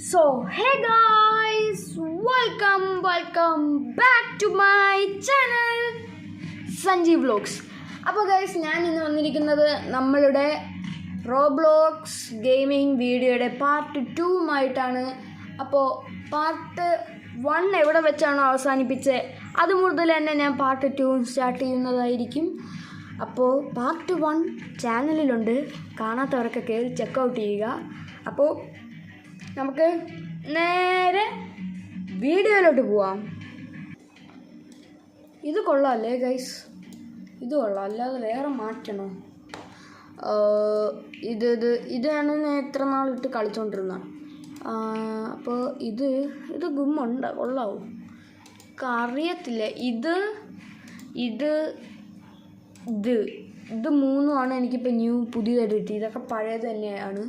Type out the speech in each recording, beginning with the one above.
So hey guys, welcome back to my channel Sanjeev vlogs. അപ്പോൾ guys, ഞാൻ ഇന്ന് വന്നിരിക്കുന്നത് നമ്മളുടെ റോബ്ലോക്സ് ഗെയിമിംഗ് വീഡിയോയുടെ പാർട്ട് 2 അപ്പോൾ പാർട്ട് 1 എവിടെ വെച്ചാണോ അവസാനിപ്പിച്ചത് അത് മുതൽ തന്നെ ഞാൻ പാർട്ട് 2 സ്റ്റാർട്ട് ചെയ്യുന്നതായിരിക്കും. അപ്പോൾ പാർട്ട് 1 ചാനലിലുണ്ട്, കാണാത്തവരൊക്കെ കയറി ചെക്കൗട്ട് ചെയ്യുക. അപ്പോൾ നമുക്ക് നേരെ വീഡിയോയിലോട്ട് പോവാം. ഇത് കൊള്ളാമല്ലേ ഗൈസ്? ഇത് കൊള്ളാം, അല്ലാതെ വേറെ മാറ്റണോ? ഇതാണ് ഞാൻ എത്ര നാളിട്ട് കളിച്ചുകൊണ്ടിരുന്നത്. അപ്പോൾ ഇത് ഗുമ്മുണ്ട്, കൊള്ളാവും, അറിയത്തില്ല. ഇത് മൂന്നുമാണ് എനിക്കിപ്പോൾ പുതിയതായിട്ട് കിട്ടി. ഇതൊക്കെ പഴയത് തന്നെയാണ്.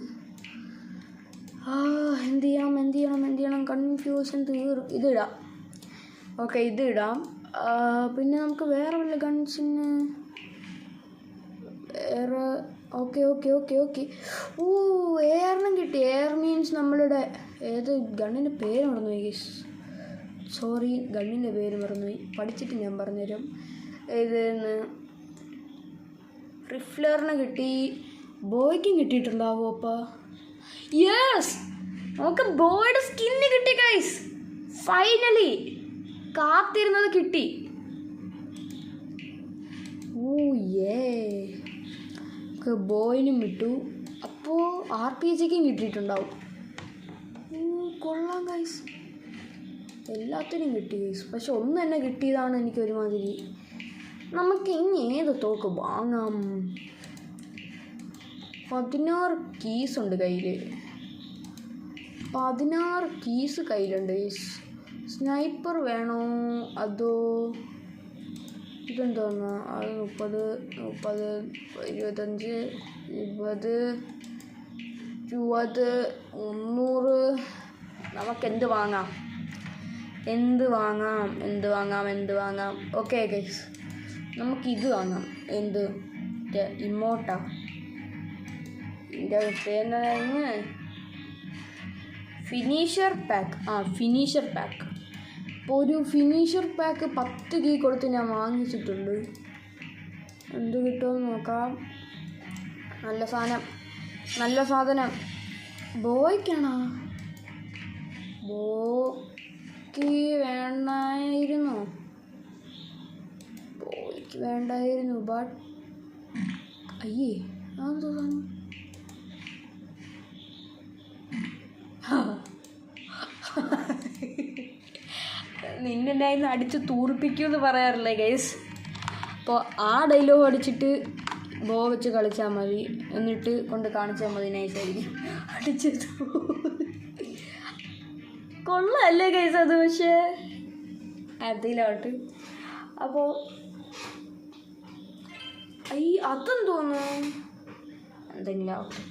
എന്ത് ചെയ്യണം കൺഫ്യൂഷൻ തീരും. ഇതിടാം, ഓക്കെ, ഇതിടാം. പിന്നെ നമുക്ക് വേറെ വല്ല ഗൺസിന് വേറെ ഓക്കെ. എയറിനും കിട്ടി. എയർ മീൻസ് നമ്മളുടെ ഏത് ഗണ്ണിൻ്റെ പേര് മറന്നുപോയി. സോറി, ഗണ്ണിൻ്റെ പേര് മറന്നുപോയി. പഠിച്ചിട്ട് ഞാൻ പറഞ്ഞുതരാം. ഇതിന് റിഫ്ലറിന് കിട്ടി. ബോയ്ക്കും കിട്ടിയിട്ടുണ്ടാവോ? അപ്പോൾ യെസ്, നമുക്ക് ബോയുടെ സ്കിന്ന് കിട്ടി ഗൈസ്. ഫൈനലി കാത്തിരുന്നത് കിട്ടി. നമുക്ക് ബോയിനും കിട്ടു. അപ്പോൾ RPGക്കും കിട്ടിയിട്ടുണ്ടാവും. കൊള്ളാം ഗൈസ്, എല്ലാത്തിനും കിട്ടി ഗൈസ്. പക്ഷെ ഒന്ന് തന്നെ കിട്ടിയതാണ് എനിക്ക് ഒരുമാതിരി. നമുക്ക് ഇനി ഏത് തോക്ക് വാങ്ങാം? 16 കീസുണ്ട് കയ്യിൽ. 16 കീസ് കയ്യിലുണ്ട്. സ്നൈപ്പർ വേണോ അതോ ഇതെന്തോന്നാ? അത് 30, 25, 20, 300. നമുക്കെന്ത് വാങ്ങാം? ഓക്കെ ഗൈസ്, നമുക്കിത് വാങ്ങാം. എന്ത് ഇമോട്ടാ? ഇതിൻ്റെ പേര് ഫിനിഷർ പാക്ക്. അപ്പോൾ ഒരു ഫിനിഷർ പാക്ക് 10 കീ കൊടുത്ത് ഞാൻ വാങ്ങിച്ചിട്ടുണ്ട്. എന്ത് കിട്ടുമെന്ന് നോക്കാം. നല്ല സാധനം. ബോയ്ക്കാണോ? ബോയ്ക്ക് വേണ്ടായിരുന്നു. ബട്ട് അയ്യേ, അതെന്തോ സാധനം? നിന്നെ അടിച്ച് തൂർപ്പിക്കുമെന്ന് പറയാറില്ലേ ഗൈസ്? അപ്പോൾ ആ ഡയലോഗ് അടിച്ചിട്ട് ബോ വെച്ച് കളിച്ചാൽ മതി, എന്നിട്ട് കൊണ്ട് കാണിച്ചാൽ മതി. നൈസായിരിക്കും. അടിച്ച് കൊള്ളല്ലേ ഗൈസ് അത്? പക്ഷേ അതിലോട്ട് അപ്പോൾ അതെന്തോന്നു? എന്തെങ്കിലും ആവട്ടെ,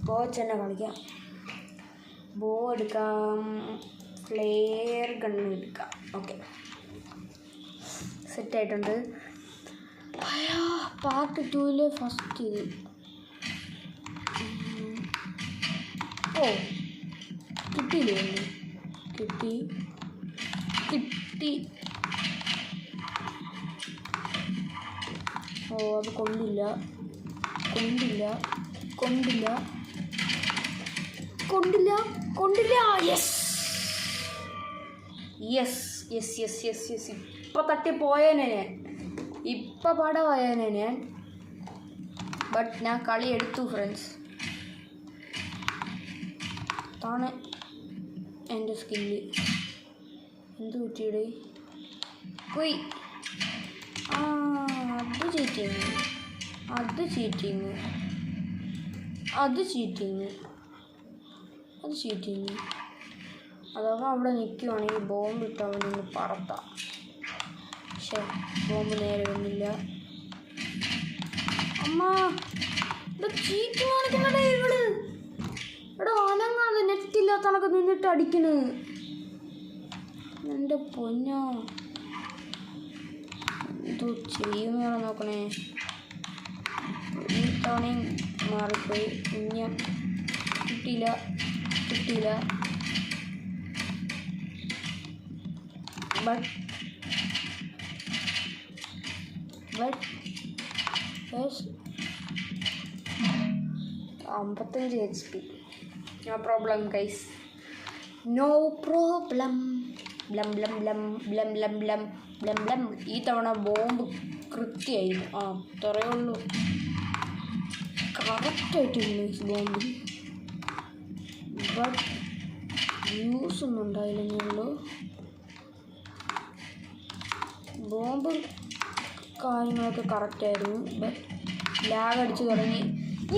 ബോ തന്നെ കളിക്കാം. ബോ എടുക്കാം, ഫ്ലെയർ ഗണ്ണ് എടുക്കാം. ഓക്കെ, സെറ്റായിട്ടുണ്ട്. പാർട്ട് 2 ഫസ്റ്റ് ഇത്. കിട്ടിയില്ലേ? കിട്ടി. അത് കൊണ്ടില്ല. യെസ്. ഇപ്പം തട്ടിപ്പോയേനെ ഞാൻ. ഇപ്പം പടമായേനെ ഞാൻ. ബട്ട് ഞാൻ കളി എടുത്തു ഫ്രണ്ട്സ്. അതാണ് എൻ്റെ സ്കില്ല്. എന്ത് കുട്ടിയുടെ പോയി. അത് ചീറ്റിങ്. അഥവാ അവിടെ നിൽക്കുവാണെങ്കിൽ ബോംബ് ഇട്ടാൽ അവൻ നിന്ന് പറത്താം. പക്ഷേ ബോംബ് നേരെ വന്നില്ല. അമ്മ, ഇത് ചീറ്റ് കാണിക്കുന്നടേ ഇവള്. എടോ അനങ്ങാതെ, നെറ്റില്ലാത്ത കണക്ക് നിന്നിട്ട് അടിക്കണ്. എൻ്റെ പൊന്നോ, എന്തോ ചെയ്യുന്ന നോക്കണേ. ഈ തവണയും മാറിപ്പോയി. കിട്ടിയില്ല. But yes 55 HP. No problem guys, no problem. ബ്ലം ബ്ലം ബ്ലം ബ്ലം ബ്ലം ബ്ലം ബ്ലം ബ്ലം. ഈ തവണ ബോംബ് കൃത്യമായി. അത്രയേ ഉള്ളൂ, കറക്റ്റായിട്ടിരുന്നു ബോംബ്. ബട്ട് യൂസ് ഒന്നും ഉണ്ടായില്ലെന്നുള്ളൂ. ബോംബ് കാര്യങ്ങളൊക്കെ കറക്റ്റായിരുന്നു. ബട്ട് ലാഗ് അടിച്ച് തുടങ്ങി.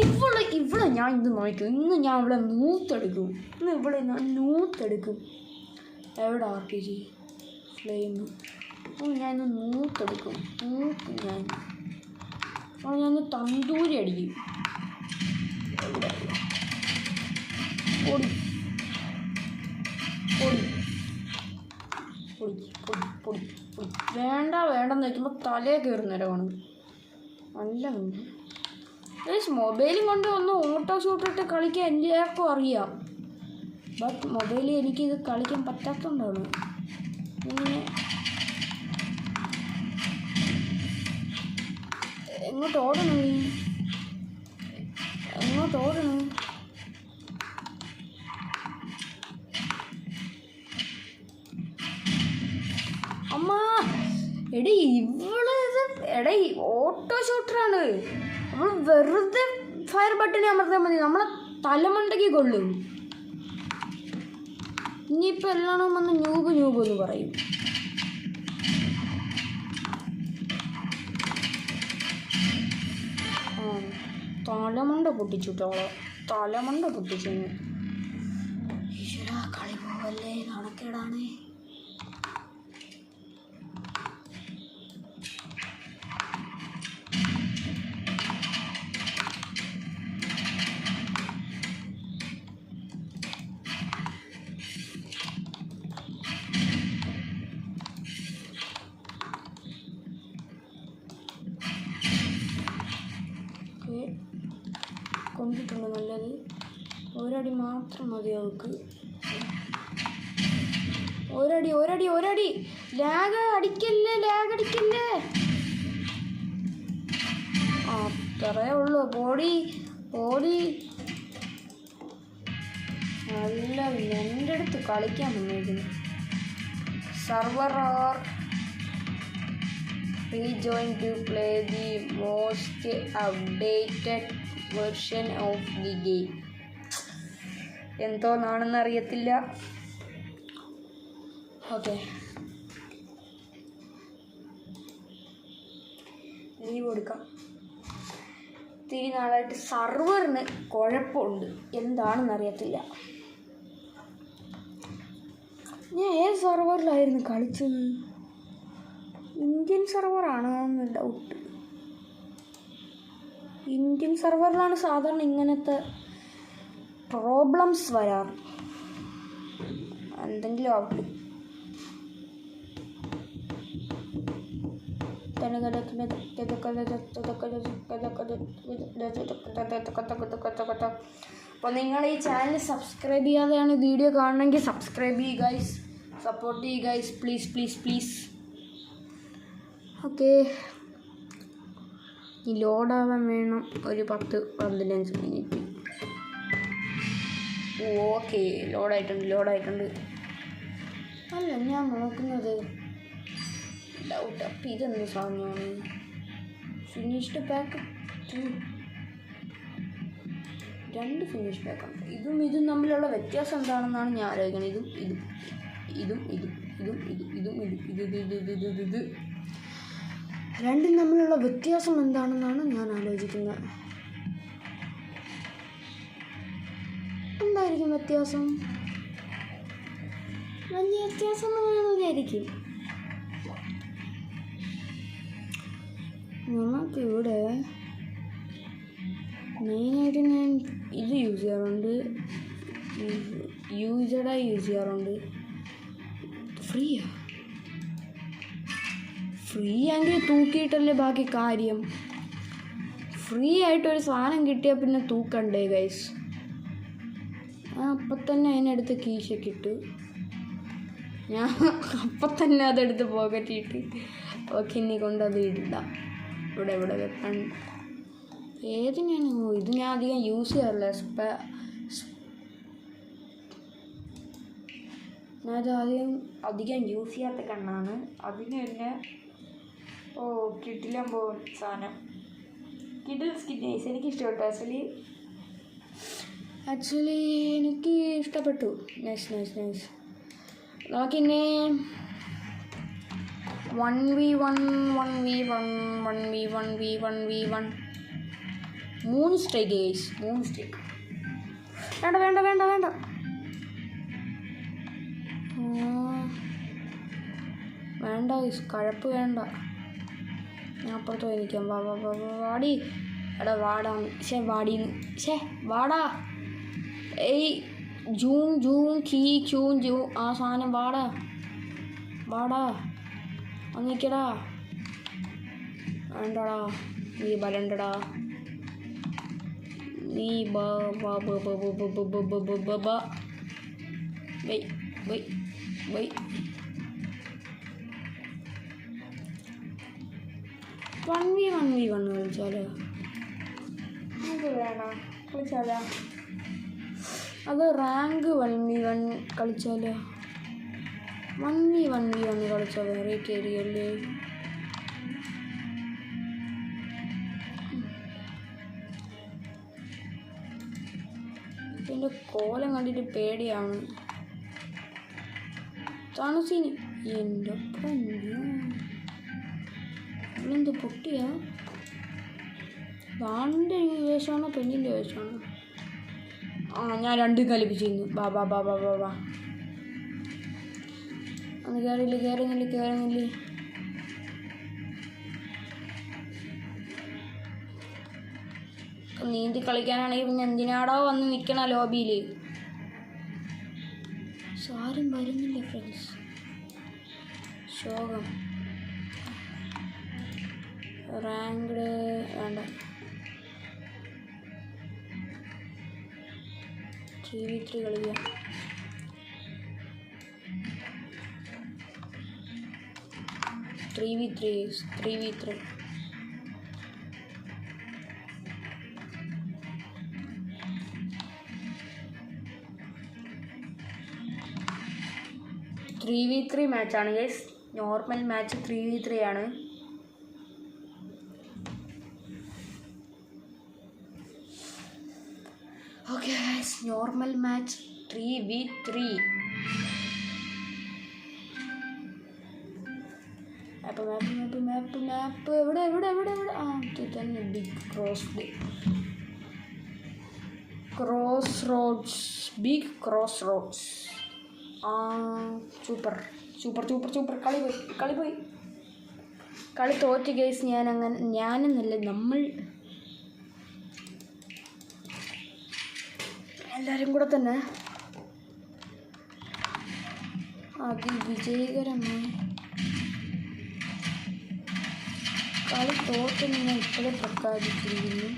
ഇവളെ ഞാൻ ഇന്ന് നോക്കും. ഇന്ന് ഞാൻ ഇവിടെ നൂത്തെടുക്കും. എവിടെ RPG ഫ്ലെയിം? ഞാൻ ഇന്ന് നൂത്തെടുക്കും. ഞാൻ തന്തൂരി അടിക്കും. പൊടി വേണ്ടെന്ന് വെക്കുമ്പോൾ തലേ കയറുന്നേരമാണ്. നല്ല മൊബൈലും കൊണ്ട് ഒന്ന് ഓട്ടോ ഷൂട്ടിട്ട് കളിക്കാൻ എല്ലാവർക്കും അറിയാം. ബട്ട് മൊബൈലിൽ എനിക്കിത് കളിക്കാൻ പറ്റാത്തതുകൊണ്ടാണ്. ഇങ്ങനെ എങ്ങോട്ട് ഓടണം? അമ്മ എടീ, എടേ ഓട്ടോ ഷൂട്ടറാണ്. നമ്മൾ വെറുതെ ഫയർ ബട്ടൺ അമർത്താൻ മതി, നമ്മളെ തലമണ്ടയ്ക്ക് കൊള്ളും. ഇനിയിപ്പോൾ എല്ലാവരും വന്ന് ന്യൂബ് എന്ന് പറയും. തലമണ്ട പൊട്ടിച്ചുട്ടോളോ, തലമണ്ട പൊട്ടിച്ചു. ഈശ്വരാ, കളി പോവല്ലേ, നാണക്കേടാണേ. കൊണ്ടിട്ടുണ്ട് നല്ലത്. ഒരടി മാത്രം മതി അവൾക്ക്. ഒരടി. ലാഗ് അടിക്കല്ലേ. അത്രേ ഉള്ളൂ. പൊടി നല്ല എൻ്റെ അടുത്ത് കളിക്കാൻ വന്നിരിക്കുന്നു. Server or rejoin to play the most updated version of the game. എന്തോന്നാണെന്ന് അറിയത്തില്ല. ഓക്കെ, ലീവ് കൊടുക്കാം. ഇത്തിരി നാളായിട്ട് സർവറിന് കുഴപ്പമുണ്ട്, എന്താണെന്നറിയത്തില്ല. ഞാൻ ഏത് സർവറിലായിരുന്നു കളിച്ചത്? ഇന്ത്യൻ സർവറാണോ എന്ന് ഡൗട്ട്. ഇന്ത്യൻ സർവറിലാണ് സാധാരണ ഇങ്ങനത്തെ പ്രോബ്ലംസ് വരാറ്. എന്തെങ്കിലും ആവട്ടെ. അപ്പോൾ നിങ്ങൾ ഈ ചാനൽ സബ്സ്ക്രൈബ് ചെയ്യാതെയാണ് വീഡിയോ കാണണമെങ്കിൽ സബ്സ്ക്രൈബ് ചെയ്യുക ഗൈസ്, സപ്പോർട്ട് ചെയ്യുക ഗൈസ്, പ്ലീസ്. ഓക്കെ, ഈ ലോഡാവാൻ വേണം ഒരു 10-15 മിനിറ്റ്. ഓക്കെ, ലോഡായിട്ടുണ്ട്. അല്ല, ഞാൻ നോക്കുന്നത് ഡൗട്ട്. അപ്പം ഇതെന്ത് സാധനമാണ്? ഫിനിഷ്ഡ് പാക്ക് 2 ഫിനിഷ് പാക്കുണ്ട്. ഇതും തമ്മിലുള്ള വ്യത്യാസം എന്താണെന്നാണ് ഞാൻ ആലോചിക്കുന്നത്. ഇത് രണ്ടും തമ്മിലുള്ള വ്യത്യാസം എന്താണെന്നാണ് ഞാൻ ആലോചിക്കുന്നത്. എന്തായിരിക്കും വ്യത്യാസം? വലിയ വ്യത്യാസം വിചാരിക്കും. നമുക്കിവിടെ മെയിനായിട്ട് ഞാൻ ഇത് യൂസ് ചെയ്യാറുണ്ട്, യൂസഡായി യൂസ് ചെയ്യാറുണ്ട്. ഫ്രീ ആണെങ്കിൽ തൂക്കിയിട്ടല്ലേ ബാക്കി കാര്യം. ഫ്രീ ആയിട്ടൊരു സാധനം കിട്ടിയാൽ പിന്നെ തൂക്കണ്ടേ ഗൈസ്? അപ്പം തന്നെ അതിനടുത്ത് കീശൊക്കെ ഇട്ട് ഞാൻ അപ്പം തന്നെ അതെടുത്ത് പോക്കറ്റിട്ട് ഓക്കെ ഇനി കൊണ്ടത് ഇടാം. ഇവിടെ വെക്കാൻ ഏത് ഞാൻ ഇത് ഞാൻ അധികം യൂസ് ചെയ്യാറില്ല. ഞാനത് അധികം യൂസ് ചെയ്യാത്ത കണ്ണാണ്. അതിന് തന്നെ കിട്ടില്ല പോകും സാധനം. കിഡിൽ സ്കിൻ നൈസ്, എനിക്ക് ഇഷ്ടപ്പെട്ടു. ആക്ച്വലി എനിക്ക് ഇഷ്ടപ്പെട്ടു. നൈസ്. നമുക്കിന്നെ 1v1 3 സ്ട്രൈക്ക് ഗൈസ്, 3 സ്ട്രൈക്ക്. വേണ്ട ഗൈസ്, കഴപ്പ് വേണ്ട. ഞാൻ അപ്പുറത്ത് പോയി നിൽക്കാം. വാടി എടാ വാടാന്ന്. വാടാ. ഏയ് ജൂൺ കീ ചൂൺ ജൂ ആ സാധനം വാടാ വന്നിക്കടാ. വേണ്ടടാ, നീ ബലണ്ടടാ. നീ ബൈ 1v1 കളിച്ചാലോ? അത് വേണം കളിച്ചാലോ? അത് റാങ്ക് 1v1 കളിച്ചാലോ? 1v1 കളിച്ചാൽ വേറെ കയറിയല്ലേ? എൻ്റെ കോലം കണ്ടിട്ട് പേടിയാണ്. തണുസീന് എൻ്റെ പൊന്നെന്ത് പൊട്ടിയാ? ആണിൻ്റെ വേഷമാണോ പെണ്ണിൻ്റെ വേഷമാണോ? ഞാൻ രണ്ടും കലിപ്പിച്ചിരുന്നു. ബാ അന്ന് കയറുന്നില്ല. നീന്തി കളിക്കാനാണെങ്കിൽ പിന്നെ എന്തിനാടോ വന്ന് നിൽക്കണ ലോബിയിൽ? ആരും വരുന്നില്ല ഫ്രണ്ട്സ്. ശോകം. റാങ്ക്ഡ് വേണ്ട. 3v3 കളിക്കാം. ത്രീ വി ത്രീ 3v3 മാച്ചാണ് ഗൈസ്. നോർമൽ മാച്ച് 3v3 ആണ്. Okay guys, normal match 3v3. Map എവിടെ? ഇത് തന്നെ ബിഗ് ക്രോസ് റോഡ്സ്. സൂപ്പർ. കളി തോറ്റ് ഗൈസ്. ഞാനെന്നല്ല, നമ്മൾ എല്ലാവരും കൂടെ തന്നെ വിജയകരമായി കളി തോറ്റെന്ന് ഞാൻ ഇപ്പോഴേ പ്രഖ്യാപിച്ചിരിക്കുന്നു.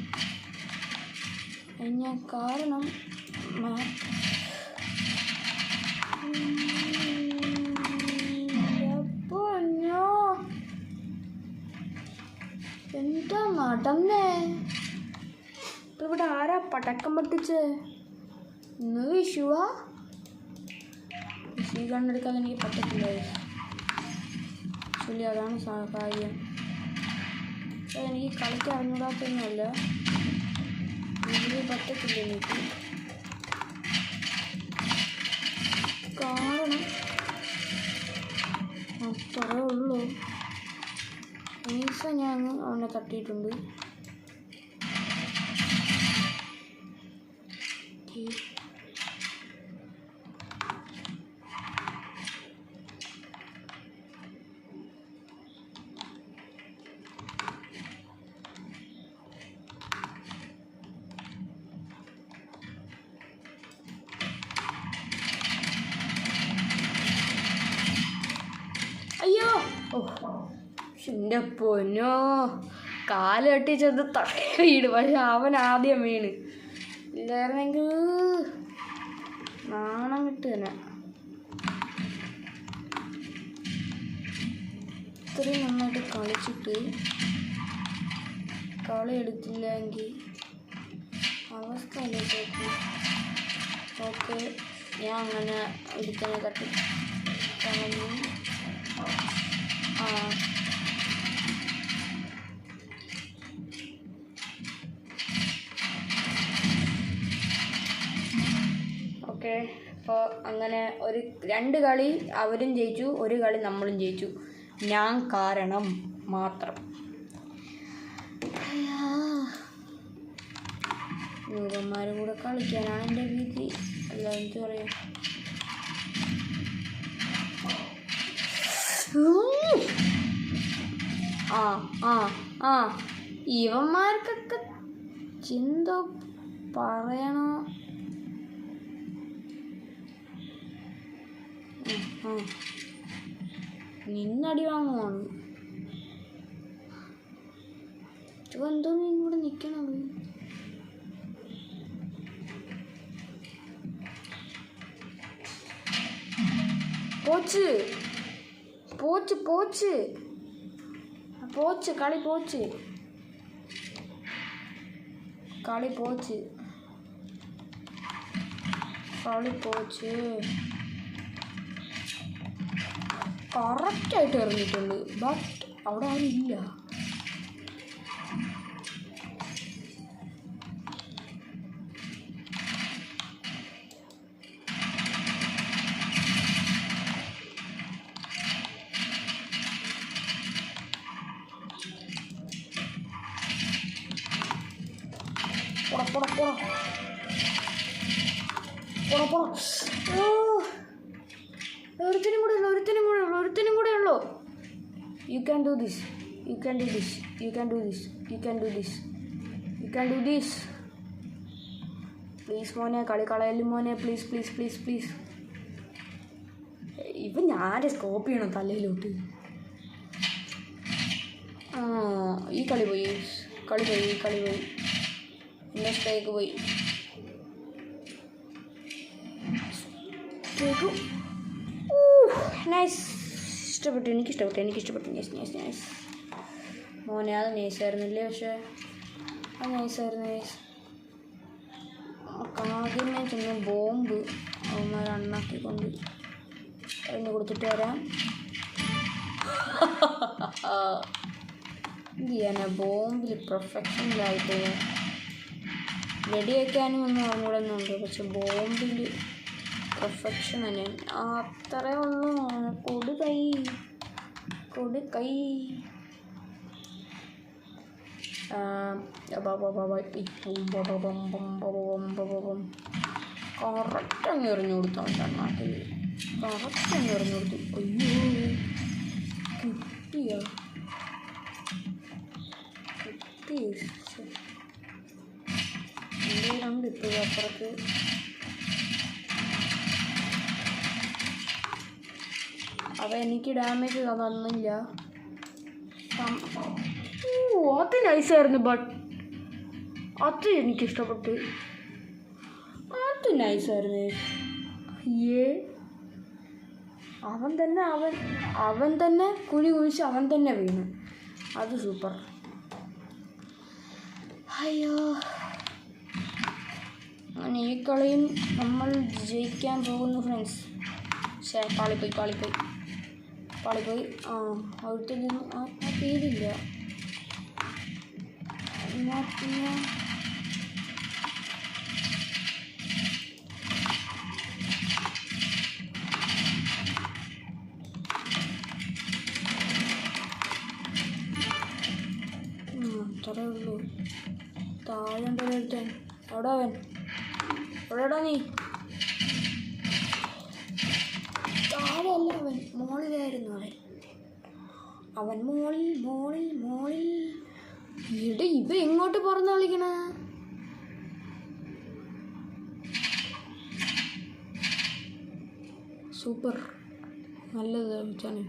കാരണം എന്താ നടന്നേ? ഇപ്പം ഇവിടെ ആരാ പടക്കം പൊട്ടിച്ച്? വിഷുവാ? വിഷു കണ്ണെടുക്കാൻ എനിക്ക് പറ്റത്തില്ല. ആക്ച്വലി അതാണ് കാര്യം. എനിക്ക് കളിക്ക് അറിഞ്ഞൂടാത്തൊന്നുമല്ല, ഇതിൽ പറ്റത്തില്ല എനിക്ക്. കാരണം അത്രേ ഉള്ളൂ. ഞാൻ അവനെ തട്ടിയിട്ടുണ്ട്. അയ്യോ, എൻ്റെ പൊന്നോ, കാല് കെട്ടിച്ചത് തറയെ വീട്. പക്ഷെ അവൻ ആദ്യം വീണ്. ഇല്ലായിരുന്നെങ്കിൽ നാണം കിട്ടുക തന്നെ. ഇത്രയും നന്നായിട്ട് കളിച്ചിട്ട് കളി എടുത്തില്ലെങ്കിൽ അവസ്ഥ ആലോചിച്ച് ഓക്കെ. ഞാൻ അങ്ങനെ എടുത്തനെ തട്ടി കളഞ്ഞു. ഓക്കെ. അപ്പോൾ അങ്ങനെ 2 കളി അവരും ജയിച്ചു, 1 കളി നമ്മളും ജയിച്ചു. ഞാൻ കാരണം മാത്രം. യൂറന്മാരും കൂടെ കളിക്കാനാണ് എൻ്റെ വീട്ടിൽ. അല്ല എന്ത് പറയാം, ഇവന്മാർക്കൊക്കെ ചിന്ത പറയണോ? നിന്നടി വാങ്ങുവാണ്. എന്തോ നിന്നൂടെ നിൽക്കണത്? പോച്ച് പോച്ച് പോച്ച് പോച്ച് കളി പോച്ച് കളി പോച്ച് കളി പോച്ച് കറക്റ്റായിട്ട് എറിഞ്ഞിട്ടുണ്ട്. ബട്ട് അവിടെ ആരും ഇല്ല. ഒരുത്തനും കൂടെ ഉള്ളൂ. You can do this. You can do this. You can do this. You can do this. You can do this. Please മോനെ, കളി കളയലും മോനെ, പ്ലീസ് പ്ലീസ് പ്ലീസ് പ്ലീസ്. ഇപ്പം ഞാൻ സ്കോപ്പ് ചെയ്യണം തലയിലോട്ട്. ഈ കളി പോയി, കളി പോയി എൻ്റെ സ്ട്രൈക്ക് പോയി. നൈസ്. എനിക്കിഷ്ടപ്പെട്ടു. നൈസ് മോനെ, അത് നൈസായിരുന്നില്ലേ? പക്ഷേ അത് നൈസായിരുന്നു. ആദ്യമേ ചെന്ന് ബോംബ് അവന്മാർ അണ്ണാക്കിക്കൊണ്ട് എറിഞ്ഞ് കൊടുത്തിട്ട് വരാം. എന്ത് ചെയ്യാനാ, ബോംബിൽ പെർഫെക്ഷനിലായിട്ട് വെടി വയ്ക്കാനും ഒന്നും അറിഞ്ഞൂടെന്നുണ്ട്. പക്ഷെ ബോംബിൽ പെർഫെക്ഷൻ തന്നെ. അത്രേ ഉള്ളൂ. കൊടു കൈ കറക്റ്റ് അങ്ങ് എറിഞ്ഞു കൊടുത്തു. അവൻ്റെ നാട്ടിൽ കറക്റ്റ് അങ്ങ് എറിഞ്ഞു കൊടുത്തു. അയ്യോ, കിട്ടി. എന്തെങ്കിലുണ്ട് ഇപ്പോഴും അപ്പുറത്ത്. എനിക്ക് ഡാമേജ് തന്നില്ല. അത് നൈസായിരുന്നു. ബട്ട് അത് എനിക്കിഷ്ടപ്പെട്ടു. അത് നൈസായിരുന്നു. അവൻ തന്നെ കുഴി കുഴിച്ച് അവൻ തന്നെ വീണു. അത് സൂപ്പർ. അയ്യോ, അങ്ങനെ ഈ കളിയും നമ്മൾ ജയിക്കാൻ പോകുന്നു ഫ്രണ്ട്സ്. പാളിപ്പോയി. അവിടുത്തെ ആ പേരില്ല. അത്രേ ഉള്ളൂ. താഴെ ഉണ്ടല്ലോ എടുത്താൻ. എവിടെടാ നീ? താഴെയല്ല, അവൻ മോളിലായിരുന്നു. അവൻ മോളിൽ. ഇവ എങ്ങോട്ട് പറന്ന് കളിക്കണ? സൂപ്പർ, നല്ലത് കളിച്ചാണ്.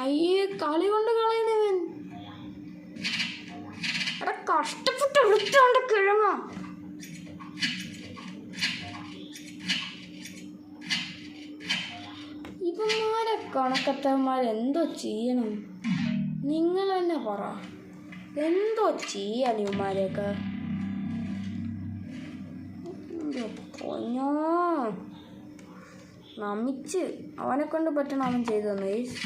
അയ്യേ, കളി കൊണ്ട് കളയണവൻ. എടാ, കഷ്ടപ്പെട്ട് എടുത്തോണ്ട് കിഴങ്ങ. കണക്കത്തവന്മാർ എന്തോ ചെയ്യണം? നിങ്ങൾ തന്നെ പറ, എന്തോ ചെയ്യാൻ ഇവന്മാരെയൊക്കെ? പൊന്നോ, നമിച്ച് അവനെ കൊണ്ട് പറ്റണം അവൻ ചെയ്തു തന്നു ഗൈസ്.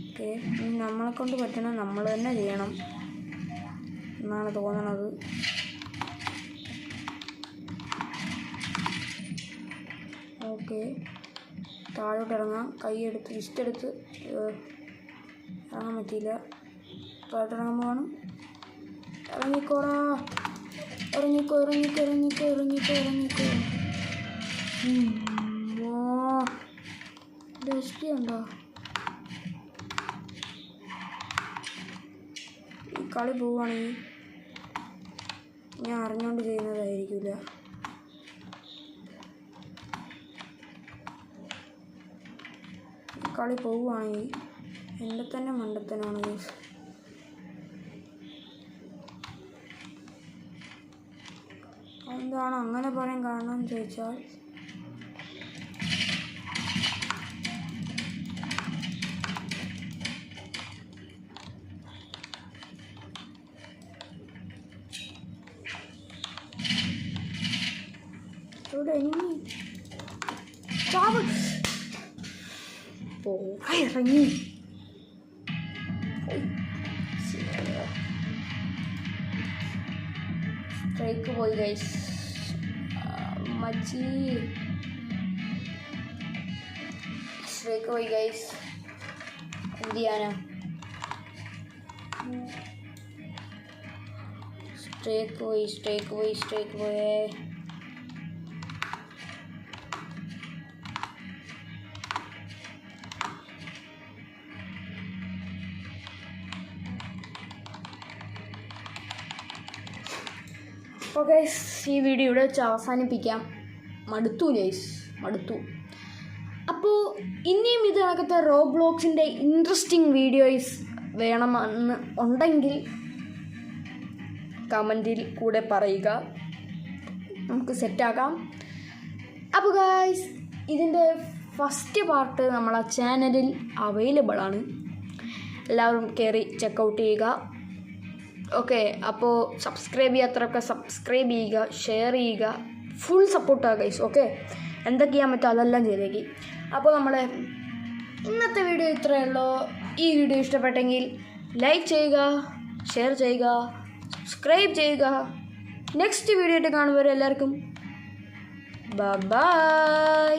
ഓക്കെ, നമ്മളെ കൊണ്ട് പറ്റണം നമ്മൾ തന്നെ ചെയ്യണം എന്നാണ് തോന്നണത്. ഓക്കെ, താഴോട്ട് ഇറങ്ങാം. കൈയെടുത്ത് ലിസ്റ്റെടുത്ത് ഇറങ്ങാൻ പറ്റിയില്ല. താഴോട്ട് ഇറങ്ങാൻ പോവാണ്. ഇറങ്ങിക്കോടാ, ഇറങ്ങിക്കോ ഇറങ്ങിക്കോ ഇറങ്ങിക്കോ ഇറങ്ങിക്കോ ഇറങ്ങിക്കോ. ബെസ്റ്റ് ഉണ്ടോ? ഈ കളി പോവുകയാണെങ്കിൽ ഞാൻ അറിഞ്ഞുകൊണ്ട് ചെയ്യുന്നതായിരിക്കില്ല. ഈ കളി പോവുകയാണെങ്കിൽ എൻ്റെ തന്നെ മണ്ടത്തനാണ് ഗൈസ്. എന്താണ് അങ്ങനെ പറയാൻ കാരണം എന്ന് ചോദിച്ചാൽ, ഇവിടെ ഇറങ്ങി സ്ട്രൈക്ക് പോയി ഗൈസ്. മച്ചി സ്ട്രൈക്ക് പോയി ഗൈസ്. എന്ത് ചെയ്യാനാ? സ്ട്രൈക്ക് പോയി സ്ട്രൈക്ക് പോയി സ്ട്രൈക്ക് പോയേ. അപ്പോൾ ഗൈസ്, ഈ വീഡിയോ ഇവിടെ വെച്ച് അവസാനിപ്പിക്കാം. മടുത്തു ഗൈസ്, മടുത്തു. അപ്പോൾ ഇനിയും ഇത് കണക്കത്തെ റോബ്ലോക്സിൻ്റെ ഇൻട്രസ്റ്റിംഗ് വീഡിയോസ് വേണമെന്ന് ഉണ്ടെങ്കിൽ കമൻറ്റിൽ കൂടെ പറയുക, നമുക്ക് സെറ്റാക്കാം. അപ്പോൾ ഗൈസ്, ഇതിൻ്റെ ഫസ്റ്റ് പാർട്ട് നമ്മളെ ചാനലിൽ അവൈലബിൾ ആണ്. എല്ലാവരും കയറി ചെക്കൗട്ട് ചെയ്യുക. ഓക്കെ, അപ്പോൾ സബ്സ്ക്രൈബ് ചെയ്യാത്തവരൊക്കെ സബ്സ്ക്രൈബ് ചെയ്യുക, ഷെയർ ചെയ്യുക, ഫുൾ സപ്പോർട്ടാണ് ഗൈസ്. ഓക്കെ, എന്തൊക്കെ ചെയ്യാൻ പറ്റുമോ അതെല്ലാം ചെയ്തേക്ക്. അപ്പോൾ നമ്മളെ ഇന്നത്തെ വീഡിയോ ഇത്രയേ ഉള്ളൂ. ഈ വീഡിയോ ഇഷ്ടപ്പെട്ടെങ്കിൽ ലൈക്ക് ചെയ്യുക, ഷെയർ ചെയ്യുക, സബ്സ്ക്രൈബ് ചെയ്യുക. നെക്സ്റ്റ് വീഡിയോ ആയിട്ട് കാണുമ്പോൾ എല്ലാവർക്കും ബൈ.